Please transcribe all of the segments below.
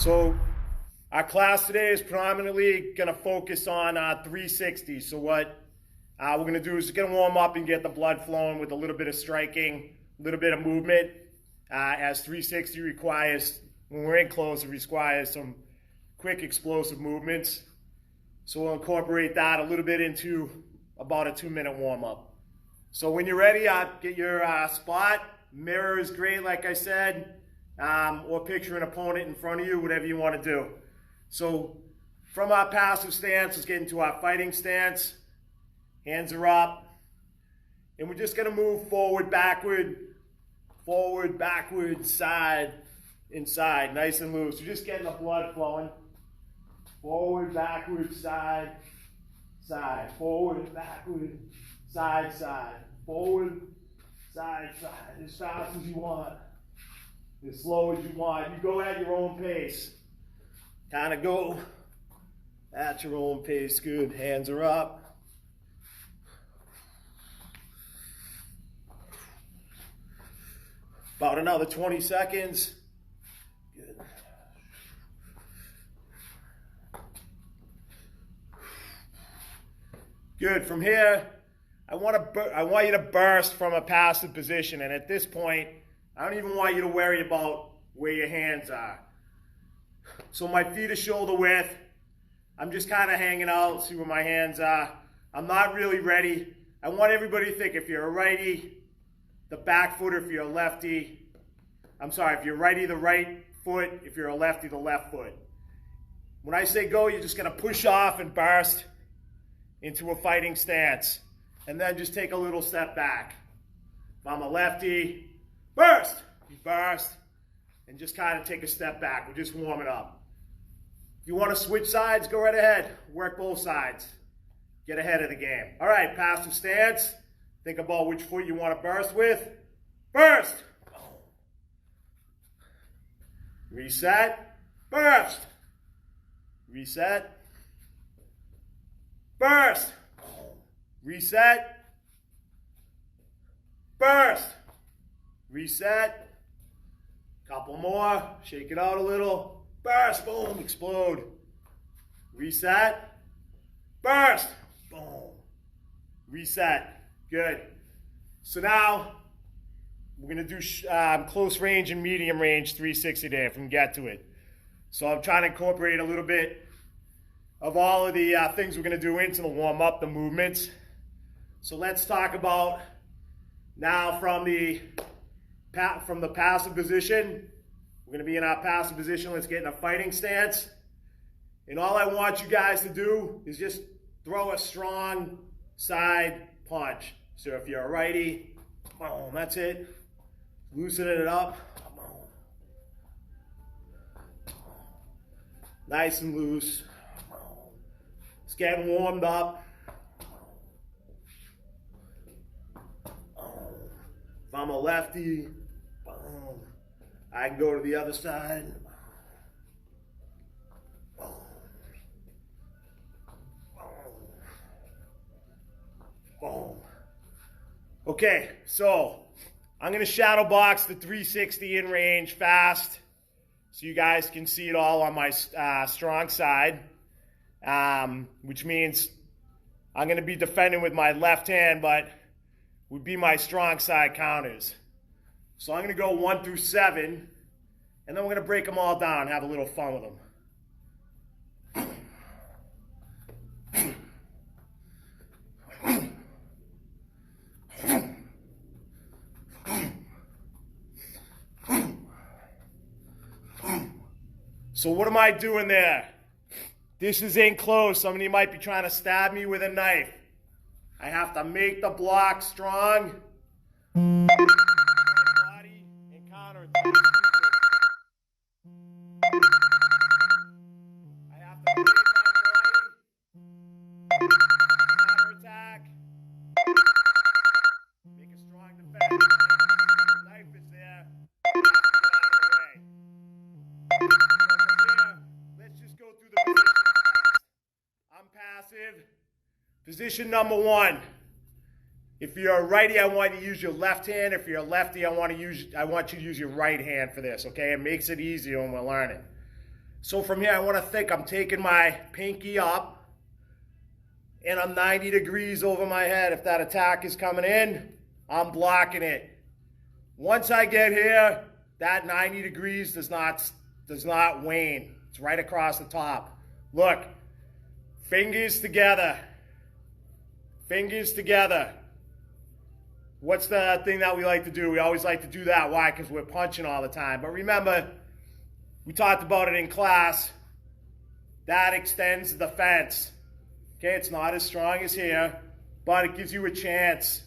So our class today is predominantly going to focus on 360. So what we're going to do is going to warm up and get the blood flowing with a little bit of striking, a little bit of movement, as 360 requires, when we're in close, it requires some quick explosive movements. So we'll incorporate that a little bit into about a 2-minute warm-up. So when you're ready, get your spot. Mirror is great, like I said, or picture an opponent in front of you, whatever you want to do. So from our passive stance, let's get into our fighting stance. Hands are up. And we're just going to move forward, backward, side, inside, nice and loose. We're just getting the blood flowing. Forward, backward, side, side. Forward, backward, side, side. Forward, side, side. As fast as you want. As slow as you want. You go at your own pace. Kind of go at your own pace. Good. Hands are up. About another 20 seconds. Good. Good. From here, I want you to burst from a passive position. And at this point, I don't even want you to worry about where your hands are. So my feet are shoulder width. I'm just kind of hanging out, see where my hands are. I'm not really ready. I want everybody to think, if you're a righty, the back foot, if you're a lefty. I'm sorry, if you're righty, the right foot. If you're a lefty, the left foot. When I say go, you're just going to push off and burst into a fighting stance. And then just take a little step back. If I'm a lefty, burst. You burst. And just kind of take a step back. We're just warming up. If you want to switch sides, go right ahead. Work both sides. Get ahead of the game. All right, passive stance. Think about which foot you want to burst with. Burst. Reset. Burst. Reset. Burst. Reset. Burst. Reset. Couple more. Shake it out a little. Burst. Boom. Explode. Reset. Burst. Boom. Reset. Good. So now we're going to do close range and medium range 360 there if we can get to it. So I'm trying to incorporate a little bit of all of the things we're going to do into the warm-up, the movements. So let's talk about now from the passive position. We're going to be in our passive position. Let's get in a fighting stance. And all I want you guys to do is just throw a strong side punch. So if you're a righty, boom, that's it. Loosening it up. Nice and loose. It's getting warmed up. If I'm a lefty, boom, I can go to the other side. Boom. Okay, so I'm going to shadow box the 360 in range fast so you guys can see it all on my strong side, which means I'm going to be defending with my left hand, but would be my strong side counters. So I'm going to go 1 through 7, and then we're going to break them all down and have a little fun with them. So what am I doing there? This is in close. Somebody might be trying to stab me with a knife. I have to make the block strong. Body and counter attack. I have to make my body. Counter attack. Make a strong defense. The knife is there. I have to get out of the way. Let's just go through the positions. I'm passive. Position number 1. If you're a righty, I want you to use your left hand. If you're a lefty, I want you to use your right hand for this, okay? It makes it easier when we're learning. So from here, I want to think I'm taking my pinky up and I'm 90 degrees over my head. If that attack is coming in, I'm blocking it. Once I get here, that 90 degrees does not wane. It's right across the top. Look, fingers together. Fingers together. What's the thing that we like to do? We always like to do that. Why? Because we're punching all the time. But remember, we talked about it in class. That extends the fence. Okay, it's not as strong as here, but it gives you a chance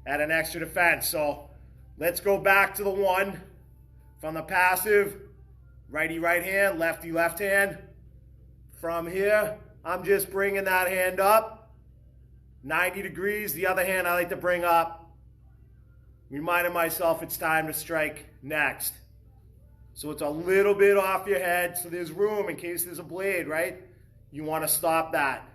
at an extra defense. So let's go back to the one from the passive. Righty right hand, lefty left hand. From here, I'm just bringing that hand up. 90 degrees. The other hand I like to bring up. Reminding myself it's time to strike next. So it's a little bit off your head, so there's room in case there's a blade, right? You want to stop that.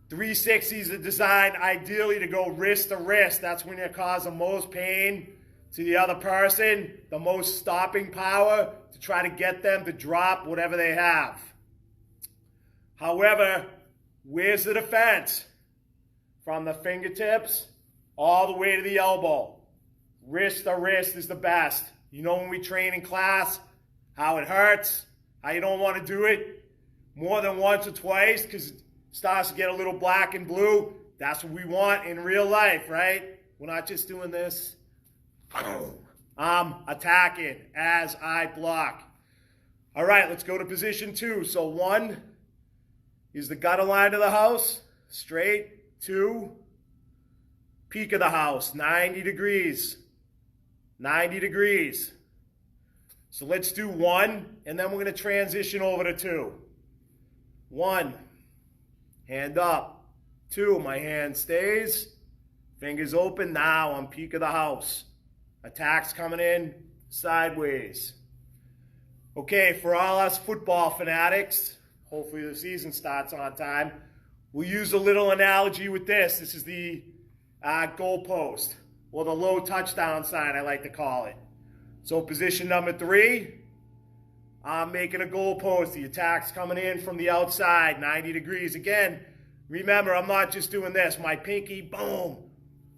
360s are designed ideally to go wrist to wrist. That's when you cause the most pain to the other person, the most stopping power to try to get them to drop whatever they have. However, where's the defense? From the fingertips all the way to the elbow. Wrist to wrist is the best. You know when we train in class, how it hurts, how you don't want to do it more than once or twice because it starts to get a little black and blue. That's what we want in real life, right? We're not just doing this. I'm attacking as I block. All right, let's go to position 2. So 1 is the gutter line of the house, straight. 2, peak of the house, 90 degrees. 90 degrees. So let's do 1, and then we're going to transition over to 2. 1, hand up. 2, my hand stays. Fingers open. Now I'm peak of the house. Attacks coming in sideways. Okay, for all us football fanatics, hopefully the season starts on time, we'll use a little analogy with this. This is the goalpost, or the low touchdown sign, I like to call it. So position number 3, I'm making a goalpost. The attack's coming in from the outside, 90 degrees. Again, remember, I'm not just doing this. My pinky, boom,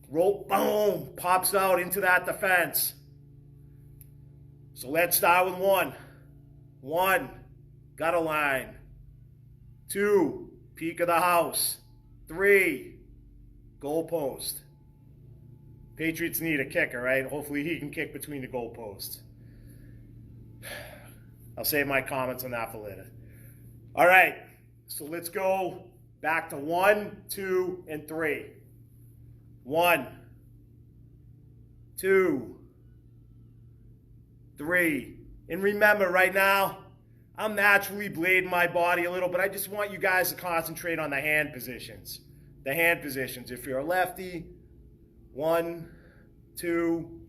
rope, boom, pops out into that defense. So let's start with 1. 1, gutter line. 2, peak of the house. 3, goalpost. Patriots need a kicker, right? Hopefully he can kick between the goalposts. I'll save my comments on that for later. All right, so let's go back to 1, 2, and 3. 1, 2, 3. And remember, right now, I'm naturally blading my body a little, but I just want you guys to concentrate on the hand positions. The hand positions. If you're a lefty, 1, 2,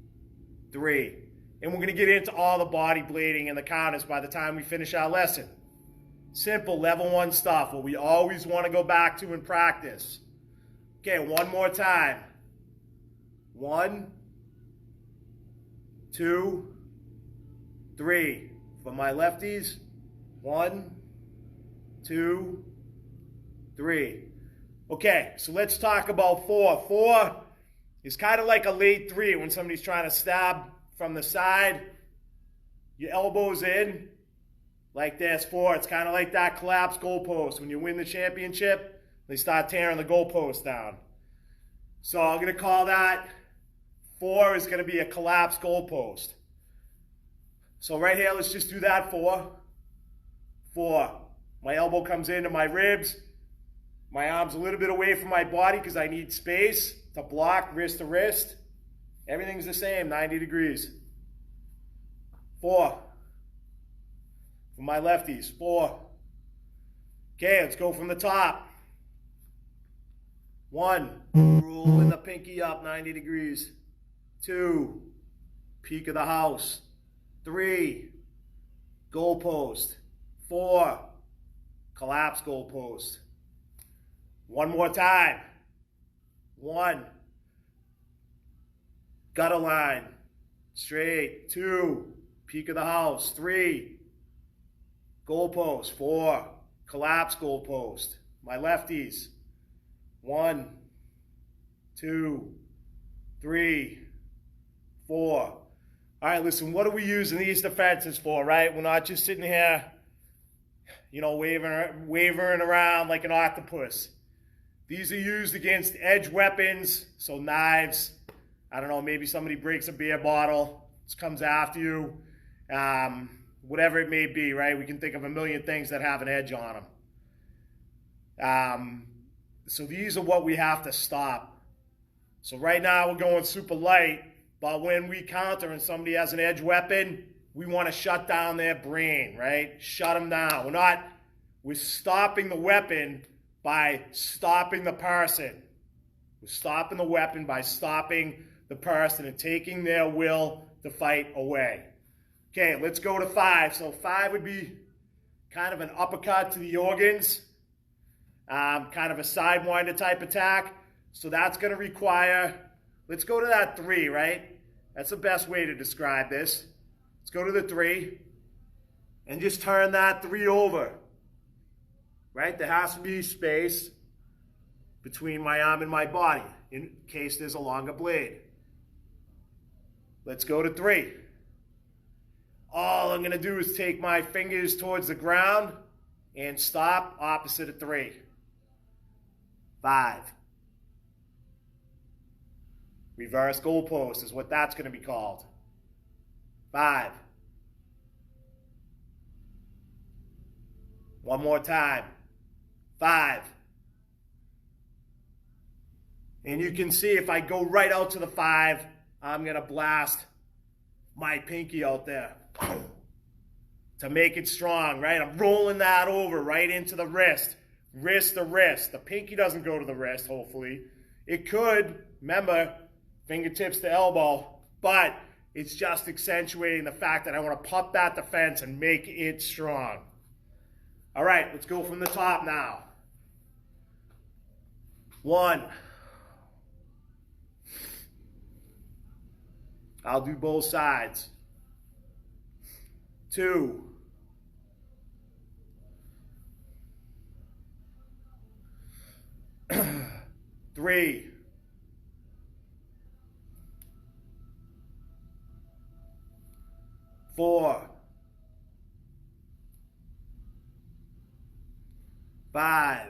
3. And we're going to get into all the body blading and the counters by the time we finish our lesson. Simple level 1 stuff, what we always want to go back to in practice. Okay, one more time. 1, 2, 3. For my lefties, 1, 2, 3. Okay, so let's talk about 4. 4 is kind of like a late 3 when somebody's trying to stab from the side. Your elbows in like this. 4, it's kind of like that collapsed goalpost. When you win the championship, they start tearing the goalpost down. So I'm going to call that 4 is going to be a collapsed goalpost. So right here, let's just do that 4. 4. My elbow comes into my ribs. My arm's a little bit away from my body because I need space to block wrist to wrist. Everything's the same, 90 degrees. 4. For my lefties, 4. Okay, let's go from the top. 1, rolling the pinky up 90 degrees. 2, peak of the house. 3, goalpost. 4, collapse goalpost. One more time. 1, gutter line, straight. 2, peak of the house. 3, Goalpost. 4. Collapse goalpost. My lefties. 1, 2, 3, 4. All right, listen, what are we using these defenses for, right? We're not just sitting here, wavering around like an octopus. These are used against edge weapons, so knives. I don't know, maybe somebody breaks a beer bottle, comes after you, whatever it may be, right? We can think of a million things that have an edge on them. So these are what we have to stop. So right now we're going super light, but when we counter and somebody has an edge weapon, we want to shut down their brain, right? Shut them down. We're stopping the weapon by stopping the person. We're stopping the weapon by stopping the person and taking their will to fight away. Okay, let's go to 5. So 5 would be kind of an uppercut to the organs, kind of a sidewinder type attack. So that's going to require, let's go to that 3, right? That's the best way to describe this. Let's go to the 3 and just turn that 3 over, right? There has to be space between my arm and my body in case there's a longer blade. Let's go to 3. All I'm going to do is take my fingers towards the ground and stop opposite of 3. 5. Reverse goalpost is what that's going to be called. 5. One more time. 5. And you can see if I go right out to the 5, I'm going to blast my pinky out there to make it strong, right? I'm rolling that over right into the wrist to wrist. The pinky doesn't go to the wrist, hopefully. It could, remember, fingertips to elbow, but it's just accentuating the fact that I want to pop that defense and make it strong. All right, let's go from the top now. 1. I'll do both sides. 2. 3. 4. 5.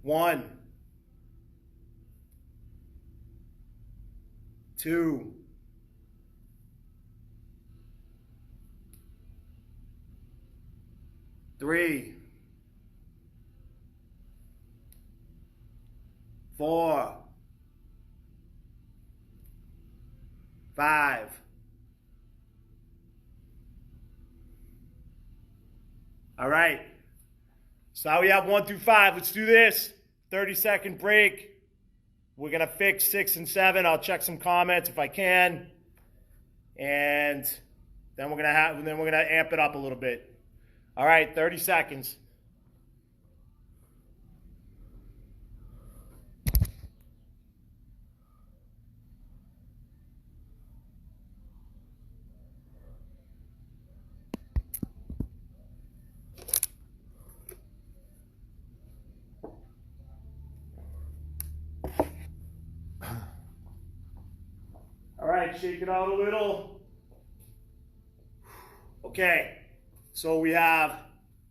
1. 2. 3. 4. 5. All right. So now we have 1 through 5. Let's do this. 30-second break. We're going to fix 6 and 7. I'll check some comments if I can. And then we're going to amp it up a little bit. All right, 30 seconds. All right, shake it out a little. Okay, so we have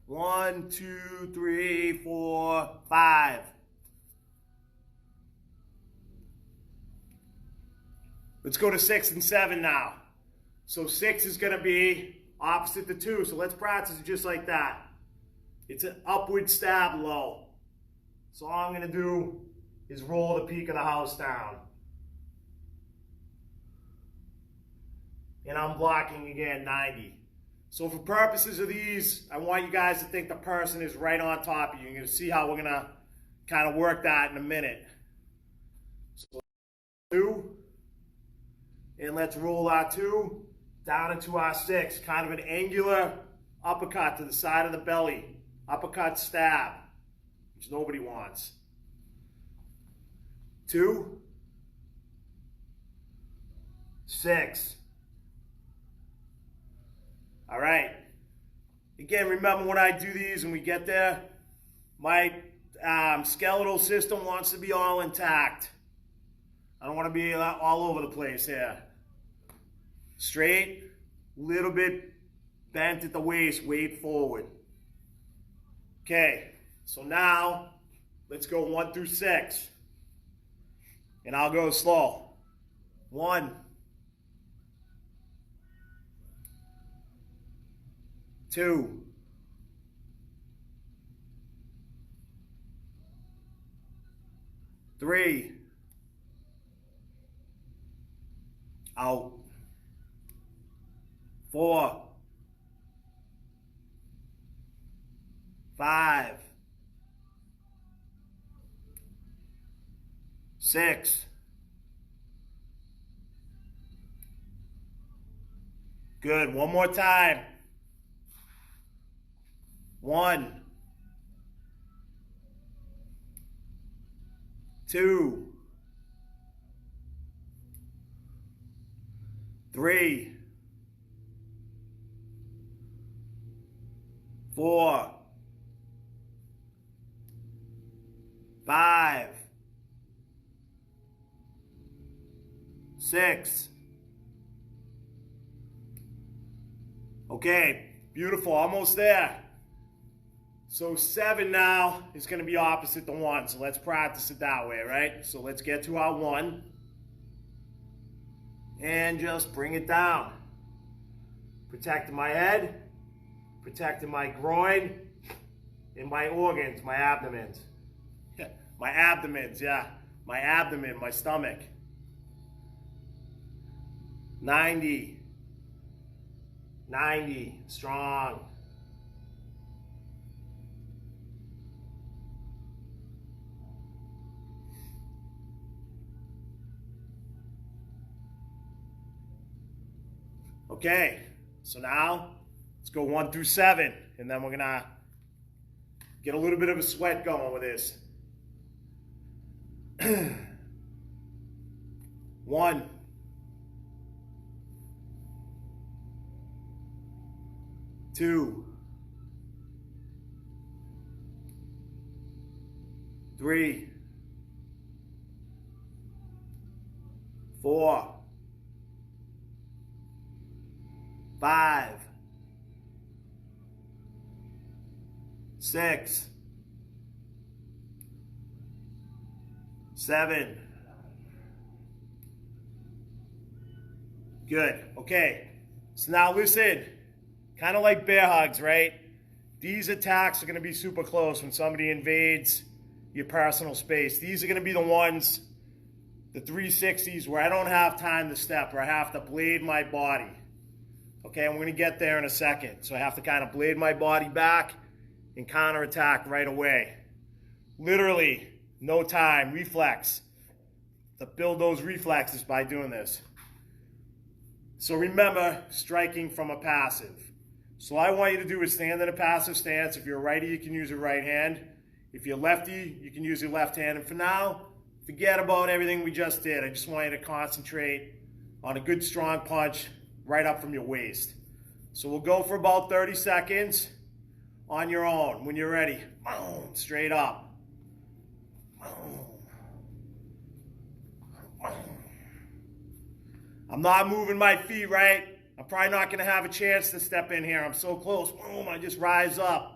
1, 2, 3, 4, 5. Let's go to 6 and 7 now. So 6 is going to be opposite to 2. So let's practice it just like that. It's an upward stab low. So all I'm going to do is roll the peak of the house down. And I'm blocking again 90. So for purposes of these, I want you guys to think the person is right on top of you. You're going to see how we're going to kind of work that in a minute. So 2. And let's roll our 2 down into our 6. Kind of an angular uppercut to the side of the belly. Uppercut stab, which nobody wants. 2. 6. All right. Again, remember when I do these and we get there, my skeletal system wants to be all intact. I don't want to be all over the place here. Straight, little bit bent at the waist, weight forward. Okay, so now let's go 1 through 6. And I'll go slow. 1, 2, 3, out, 4, 5, 6. Good. One more time. 1, 2, 3, 4, 5, 6. Okay, beautiful, almost there. So 7 now is going to be opposite the 1, so let's practice it that way, right? So let's get to our 1 and just bring it down. Protecting my head, protecting my groin, and my organs, my abdomens. My abdomens, yeah. My abdomen, my stomach. 90. 90, strong. Okay, so now let's go 1 through 7, and then we're gonna get a little bit of a sweat going with this. 1, 2, 3, 4, 5, 6, 7. Good. Okay. So now listen, kind of like bear hugs, right? These attacks are going to be super close when somebody invades your personal space. These are going to be the ones, the 360s, where I don't have time to step, or I have to blade my body. Okay, I'm going to get there in a second. So I have to kind of blade my body back and counterattack right away. Literally, no time, reflex. To build those reflexes by doing this. So remember, striking from a passive. So what I want you to do is stand in a passive stance. If you're a righty, you can use your right hand. If you're lefty, you can use your left hand. And for now, forget about everything we just did. I just want you to concentrate on a good strong punch right up from your waist. So we'll go for about 30 seconds on your own. When you're ready, boom, straight up. Boom. I'm not moving my feet, right? I'm probably not going to have a chance to step in here. I'm so close. Boom, I just rise up.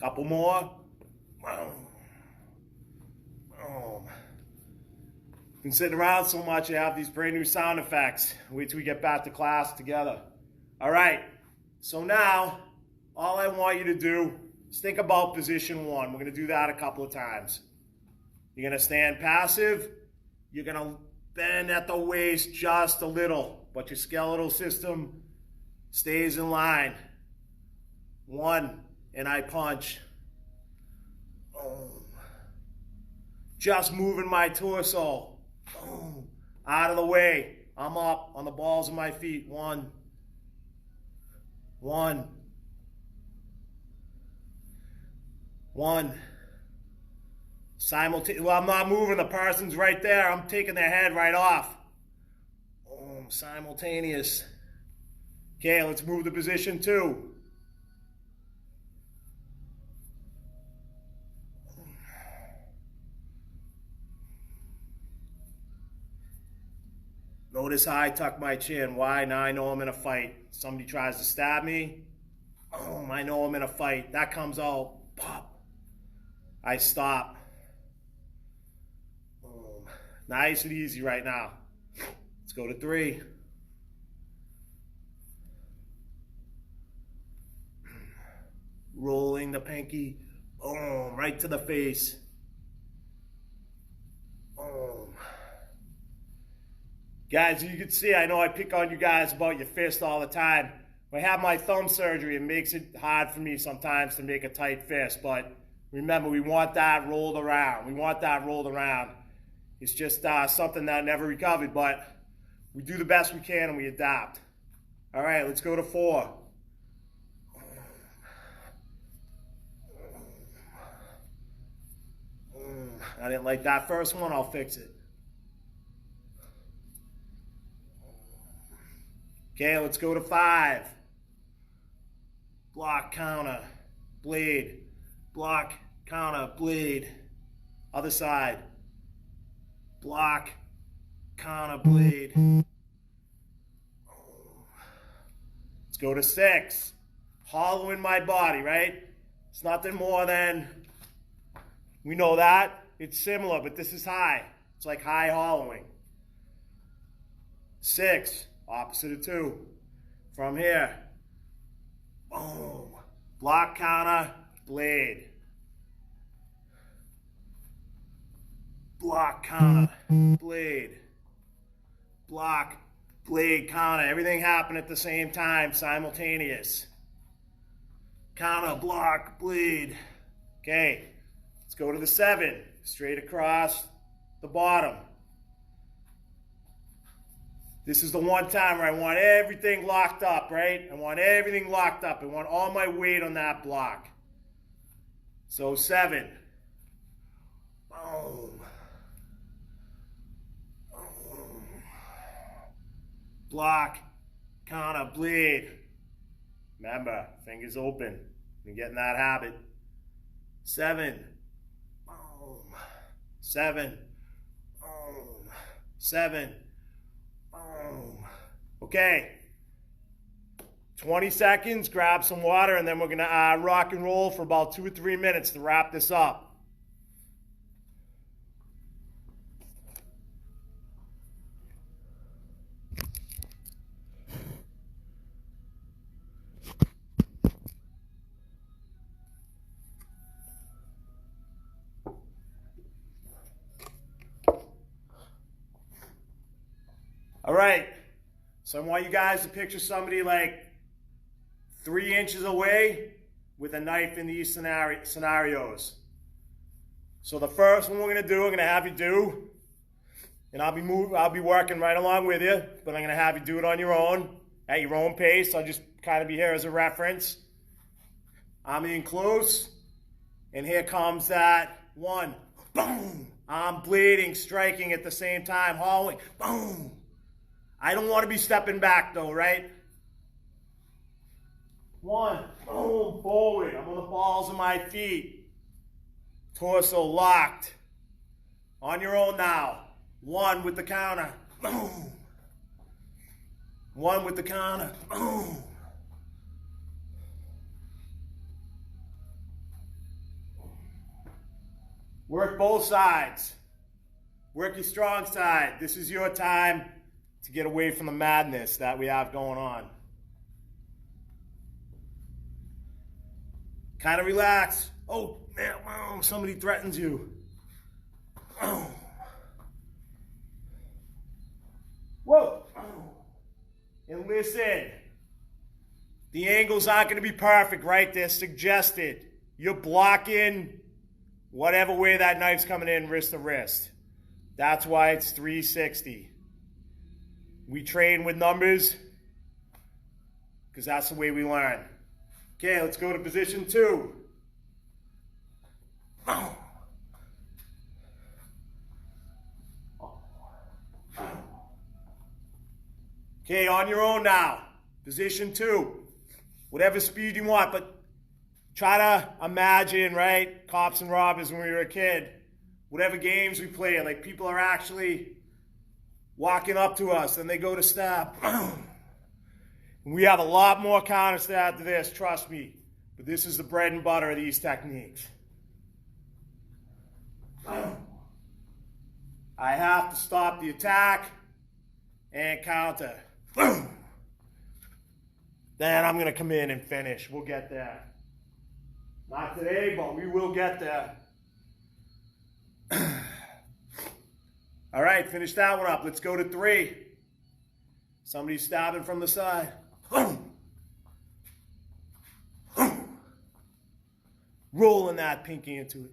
Couple more. Been sitting around so much, I have these brand new sound effects. Wait till we get back to class together. All right, so now, all I want you to do is think about position 1. We're gonna do that a couple of times. You're gonna stand passive. You're gonna bend at the waist just a little, but your skeletal system stays in line. 1, and I punch. Just moving my torso. Out of the way. I'm up on the balls of my feet. One. Simultaneous. Well, I'm not moving. The person's right there. I'm taking their head right off. Boom. Simultaneous. Okay, let's move to position 2. Notice how I tuck my chin. Why? Now I know I'm in a fight. Somebody tries to stab me. Boom. I know I'm in a fight. That comes out. Pop. I stop. Boom. Nice and easy right now. Let's go to 3. Rolling the pinky. Boom. Right to the face. Boom. Guys, you can see, I know I pick on you guys about your fist all the time. When I have my thumb surgery, it makes it hard for me sometimes to make a tight fist. But remember, we want that rolled around. We want that rolled around. It's just something that never recovered, but we do the best we can and we adapt. All right, let's go to 4. I didn't like that first one. I'll fix it. Okay, let's go to 5. Block, counter, bleed. Block, counter, bleed. Other side. Block, counter, bleed. Let's go to 6. Hollowing my body, right? It's nothing more than, we know that. It's similar, but this is high. It's like high hollowing. 6. Opposite of 2. From here. Boom. Block, counter, blade. Block, counter, blade. Block, blade, counter. Everything happened at the same time, simultaneous. Counter, block, bleed. Okay, let's go to the 7. Straight across the bottom. This is the one time where I want everything locked up, right? I want everything locked up. I want all my weight on that block. So 7. Boom. Boom. Block, counter, bleed. Remember, fingers open. You get in that habit. 7. Boom. 7. Boom. 7. Okay, 20 seconds, grab some water, and then we're going to rock and roll for about 2 or 3 minutes to wrap this up. All right, so I want you guys to picture somebody like 3 inches away with a knife in these scenarios. So the first one we're going to do, I'm going to have you do, and I'll be working right along with you, but I'm going to have you do it on your own, at your own pace. I'll just kind of be here as a reference. I'm in close, and here comes that 1. Boom! I'm bleeding, striking at the same time, hollowing. Boom! I don't want to be stepping back though, right? 1, boom, forward. I'm on the balls of my feet. Torso locked. On your own now. 1 with the counter. Boom. 1 with the counter. Boom. Work both sides. Work your strong side. This is your time to get away from the madness that we have going on. Kind of relax. Oh, man, wow, somebody threatens you. Oh. Whoa. And listen, the angles aren't going to be perfect, right? They're suggested. You're blocking whatever way that knife's coming in, wrist to wrist. That's why it's 360. We train with numbers because that's the way we learn. Okay, let's go to position 2. Okay, on your own now. Position 2. Whatever speed you want, but try to imagine, right? Cops and robbers when we were a kid. Whatever games we play, like people are actually walking up to us and they go to stab. We have a lot more counters to add to this, trust me. But this is the bread and butter of these techniques. I have to stop the attack and counter. Then I'm going to come in and finish. We'll get there. Not today, but we will get there. All right, finish that one up. Let's go to 3. Somebody's stabbing from the side. Rolling that pinky into it.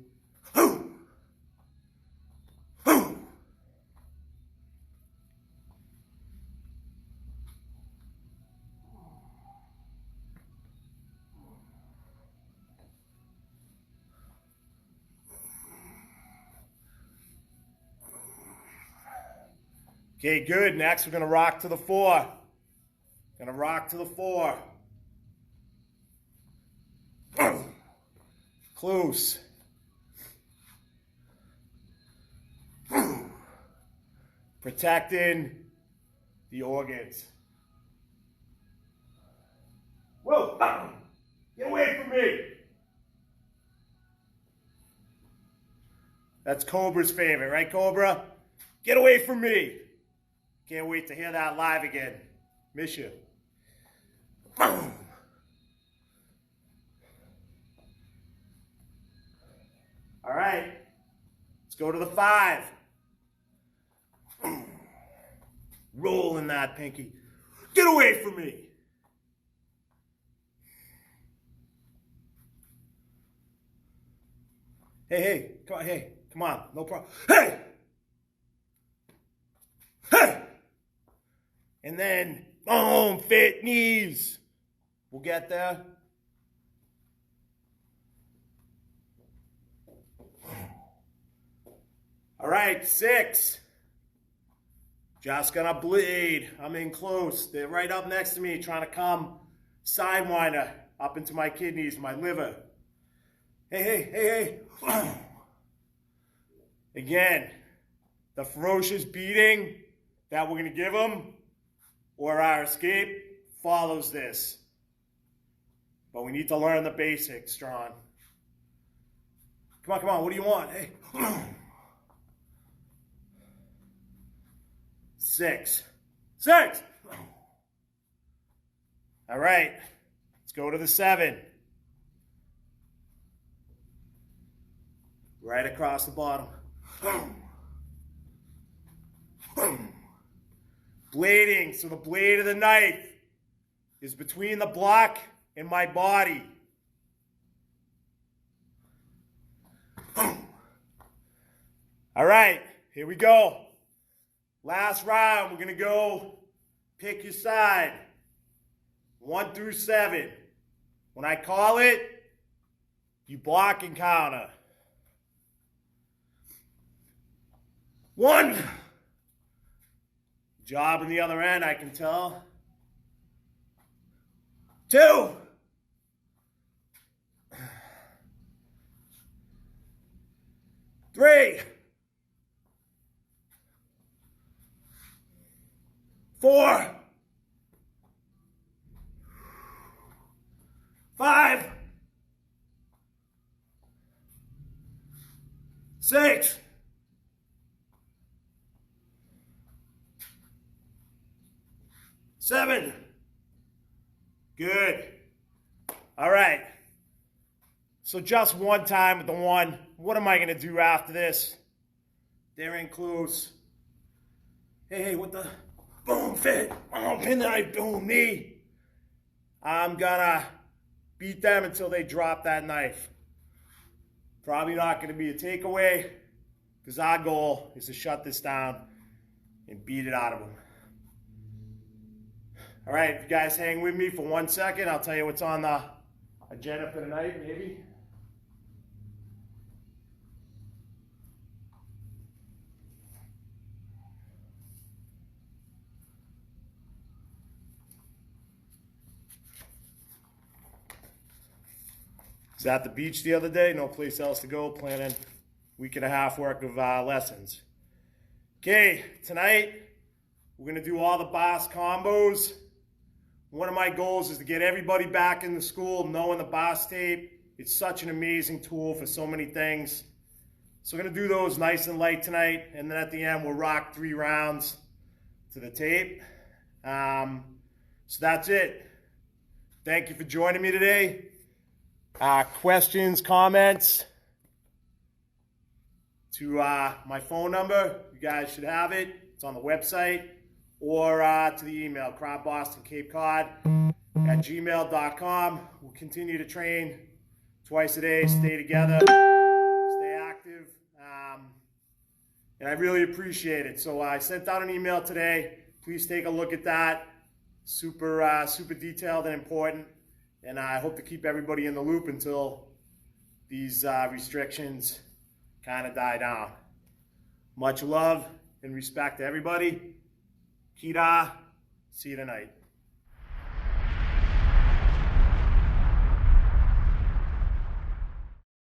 Okay, good. Next, we're going to rock to the 4. Going to rock to the 4. Close. Protecting the organs. Whoa! Get away from me! That's Cobra's favorite, right, Cobra? Get away from me! Can't wait to hear that live again. Miss you. All right. Let's go to the 5. Rolling that pinky. Get away from me. Hey, come on, come on, no problem. Hey! Hey! And then, boom, fit knees. We'll get there. All right, 6. Just gonna bleed. I'm in close. They're right up next to me, trying to come sidewinder up into my kidneys, my liver. Hey. Again, the ferocious beating that we're gonna give them, or our escape, follows this. But we need to learn the basics, Strawn. Come on, what do you want? Hey. 6. All right, let's go to the 7. Right across the bottom. Blading, so the blade of the knife is between the block and my body. All right, here we go. Last round, we're gonna go pick your side. 1 through 7. When I call it, you block and counter. 1. Job in the other end, I can tell. 2. 3. 4. 5. 6. 7. Good. All right. So just one time with the 1. What am I going to do after this? They're in close. Hey, what the? Boom, fit. Oh, pin the knife, boom, knee. I'm gonna beat them until they drop that knife. Probably not gonna be a takeaway, because our goal is to shut this down and beat it out of them. All right, if you guys hang with me for 1 second, I'll tell you what's on the agenda for tonight, maybe. Was at the beach the other day, no place else to go, planning week and a half worth of lessons. Okay, tonight we're gonna do all the boss combos. One of my goals is to get everybody back in the school knowing the boss tape. It's such an amazing tool for so many things. So we're gonna do those nice and light tonight, and then at the end we'll rock 3 rounds to the tape. So that's it. Thank you for joining me today. Questions, comments to my phone number. You guys should have it. It's on the website, or to the email, cropbostonCapeCod@gmail.com. We'll continue to train twice a day, stay together, stay active, and I really appreciate it. So I sent out an email today. Please take a look at that. Super detailed and important. And I hope to keep everybody in the loop until these restrictions kind of die down. Much love and respect to everybody. Kita, see you tonight.